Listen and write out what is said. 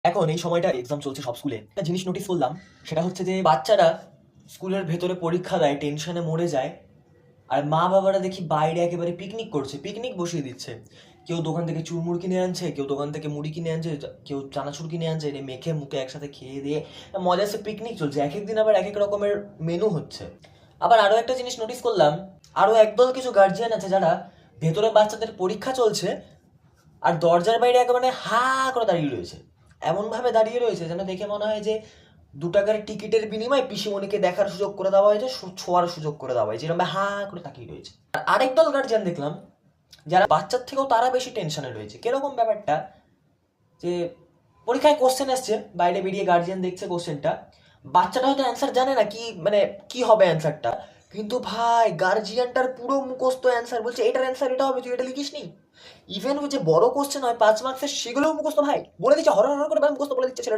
এখন এই সময়টা এক্সাম চলছে সব স্কুলে, একটা জিনিস নোটিস করলাম। সেটা হচ্ছে যে বাচ্চারা স্কুলের ভেতরে পরীক্ষা দেয়, টেনশনে মরে যায়। আর মা বাবারা দেখি বাইরে একেবারে পিকনিক করছে, পিকনিক বসিয়ে দিচ্ছে। কেউ দোকান থেকে চুরমুর কিনে আনছে, কেউ দোকান থেকে মুড়ি কিনে আনছে, কেউ চানাচুর কিনে আনছে, এনে মেখে মুখে একসাথে খেয়ে দিয়ে মজা সে পিকনিক চলছে। এক এক দিন আবার এক এক রকমের মেনু হচ্ছে। আবার আরো একটা জিনিস নোটিস করলাম, আরো একদল কিছু গার্জিয়ান আছে যারা ভেতরে বাচ্চাদের পরীক্ষা চলছে আর দরজার বাইরে একেবারে হা করে দাঁড়িয়ে রয়েছে। এমন ভাবে দাঁড়িয়ে রয়েছে যেন দেখে মনে হয় যে 2 টাকার টিকিটের বিনিময়ে পিসিমণিকে দেখার সুযোগ করে দেওয়া হয়েছে, ছোঁয়ার সুযোগ করে দেওয়া হয়েছে, এরকম হা করে তাকিয়ে রয়েছে। আর আরেক দল গার্জিয়ান দেখলাম যারা বাচ্চার থেকেও তারা বেশি টেনশনে রয়েছে। কিরকম ব্যাপারটা, যে পরীক্ষায় কোশ্চেন আসছে, বাইরে বেরিয়ে গার্জিয়ান দেখছে কোশ্চেনটা, বাচ্চাটা হয়তো অ্যান্সার জানে না কি মানে কি হবে অ্যান্সারটা, কিন্তু ভাই গার্জিয়ানটার পুরো মুখস্থ অ্যান্সার, বলছে এটার অ্যান্সার এটা হবে, তুই এটা লিখিস নি। ইভেন যে বড় কোশ্চেন হয় 5 মার্কসের, সেগুলোও মুখস্থ ভাই বলে দিচ্ছে, হর হর করে ভাই মুখস্থ বলে দিচ্ছে ছেলেটা।